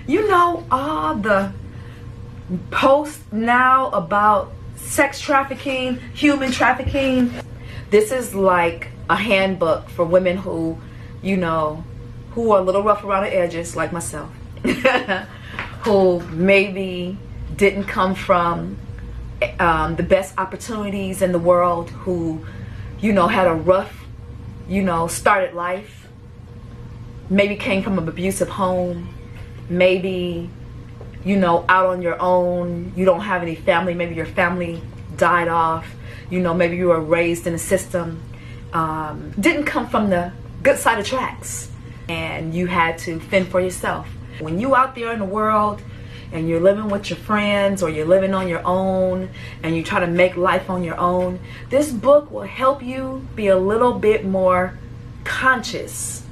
You know, all the posts now about sex trafficking, human trafficking. This is like a handbook for women who, you know, who are a little rough around the edges, like myself, who maybe didn't come from the best opportunities in the world, who, you know, had a rough, you know, started life, maybe came from an abusive home, maybe, you know, out on your own, you don't have any family, maybe your family died off, you know, maybe you were raised in a system, didn't come from the good side of tracks, and you had to fend for yourself. When you out there in the world and you're living with your friends, or you're living on your own and you try to make life on your own, this book will help you be a little bit more conscious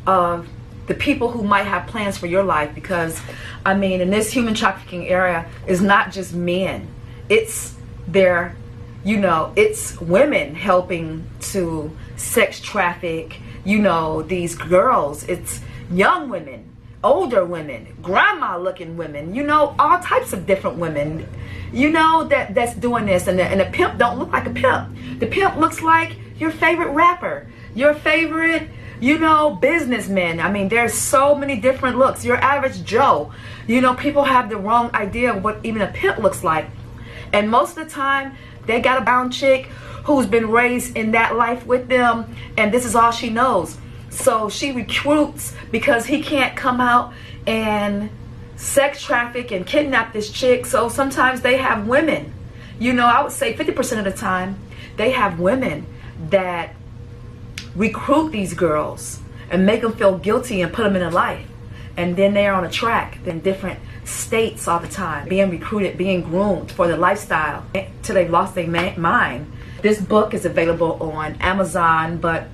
of the people who might have plans for your life. Because I mean, in this human trafficking area, is not just men, it's their, you know, it's women helping to sex traffic, you know, these girls. It's young women, older women, grandma looking women, you know, all types of different women, you know, that's doing this. And the pimp don't look like a pimp. The pimp looks like your favorite rapper, your favorite, you know, businessman. I mean, there's so many different looks. Your average Joe, you know, people have the wrong idea of what even a pimp looks like. And most of the time, they got a brown chick who's been raised in that life with them, and this is all she knows. So she recruits because he can't come out and sex traffic and kidnap this chick. So sometimes they have women, you know, I would say 50% of the time, they have women that recruit these girls and make them feel guilty and put them in a life. And then they're on a track in different states all the time, being recruited, being groomed for the lifestyle till they've lost their mind. This book is available on Amazon, but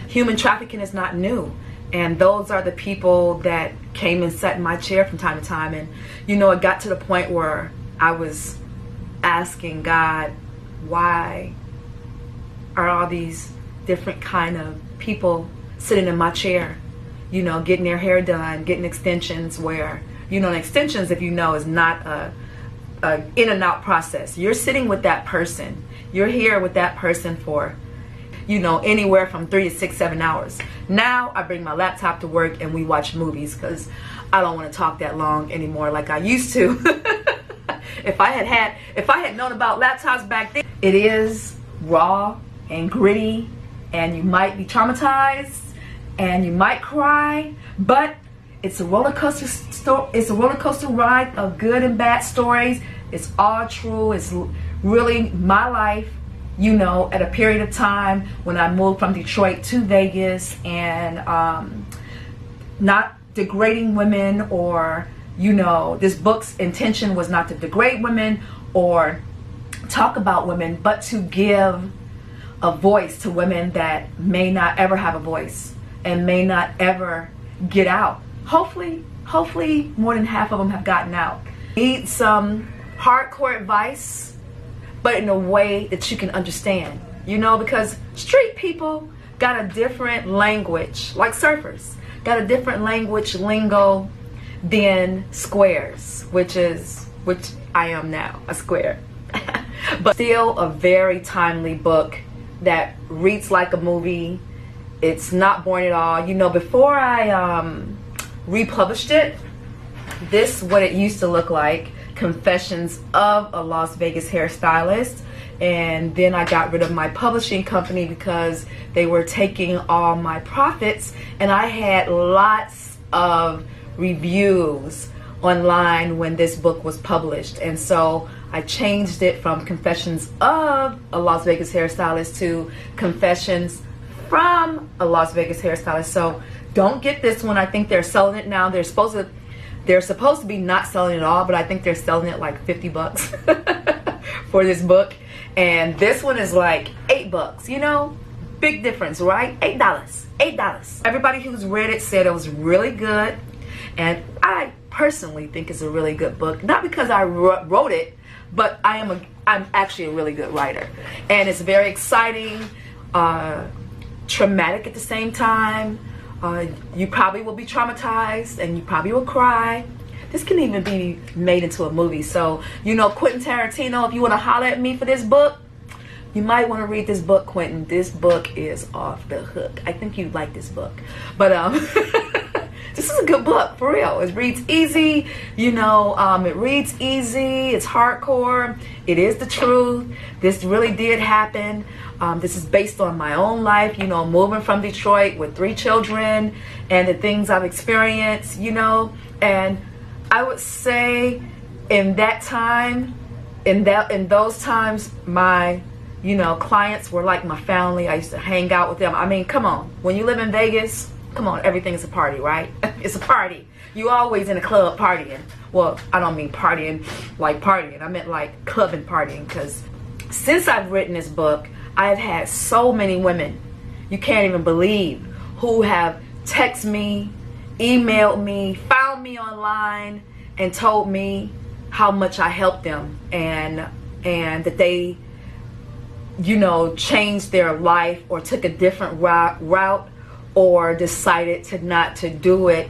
human trafficking is not new. And those are the people that came and sat in my chair from time to time. And, you know, it got to the point where I was asking God, why are all these different kind of people sitting in my chair, you know, getting their hair done, getting extensions, where, you know, extensions, if you know, is not a in and out process. You're sitting with that person. You're here with that person for, you know, anywhere from 3 to 6, 7 hours. Now I bring my laptop to work and we watch movies because I don't want to talk that long anymore like I used to. If I had known about laptops back then, it is raw and gritty, and you might be traumatized and you might cry, but it's a roller coaster it's a roller coaster ride of good and bad stories. It's all true. It's really my life, you know, at a period of time when I moved from Detroit to Vegas, and not degrading women, or, you know, this book's intention was not to degrade women or talk about women, but to give a voice to women that may not ever have a voice and may not ever get out. Hopefully more than half of them have gotten out. Need some hardcore advice, but in a way that you can understand, you know, because street people got a different language, like surfers, got a different language, lingo, than squares, which I am now, a square. But still a very timely book that reads like a movie. It's not boring at all. You know, before I republished it, this is what it used to look like: Confessions of a Las Vegas Hairstylist. And then I got rid of my publishing company because they were taking all my profits, and I had lots of reviews online when this book was published. And so I changed it from Confessions of a Las Vegas Hairstylist to Confessions from a Las Vegas Hairstylist. So don't get this one. I think they're selling it now. They're supposed to be not selling it all, but I think they're selling it like $50 for this book. And this one is like $8, you know? Big difference, right? $8. Everybody who's read it said it was really good. And I personally think it's a really good book. Not because I wrote it, but I'm actually a really good writer. And it's very exciting, traumatic at the same time. You probably will be traumatized and you probably will cry. This can even be made into a movie. So, you know, Quentin Tarantino, if you want to holler at me for this book, you might want to read this book, Quentin. This book is off the hook. I think you'd like this book. But this is a good book, for real. It reads easy, you know, it reads easy, it's hardcore, it is the truth. This really did happen. This is based on my own life, you know, moving from Detroit with 3 children and the things I've experienced, you know. And I would say in that time, in those times, my, you know, clients were like my family. I used to hang out with them. I mean, come on, when you live in Vegas, come on, everything is a party, right? It's a party. You always in a club partying. Well, I don't mean partying like partying. I meant like clubbing partying, because since I've written this book, I've had so many women, you can't even believe, who have texted me, emailed me, found me online, and told me how much I helped them, and that they, you know, changed their life or took a different route or decided not to do it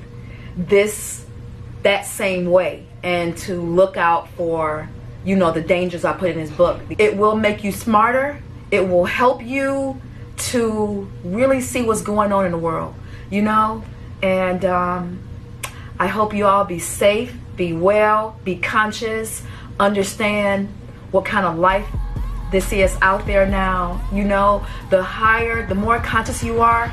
that same way, and to look out for, you know, the dangers I put in this book. It will make you smarter. It will help you to really see what's going on in the world, you know. And I hope you all be safe, be well, be conscious, understand what kind of life this is out there now. You know, the more conscious you are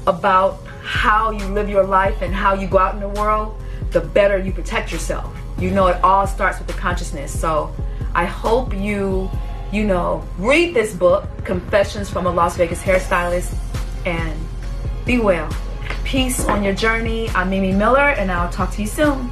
about how you live your life and how you go out in the world, the better you protect yourself. You know, it all starts with the consciousness. So I hope you know, read this book, Confessions from a Las Vegas Hairstylist, and be well. Peace on your journey. I'm Mimi Miller, and I'll talk to you soon.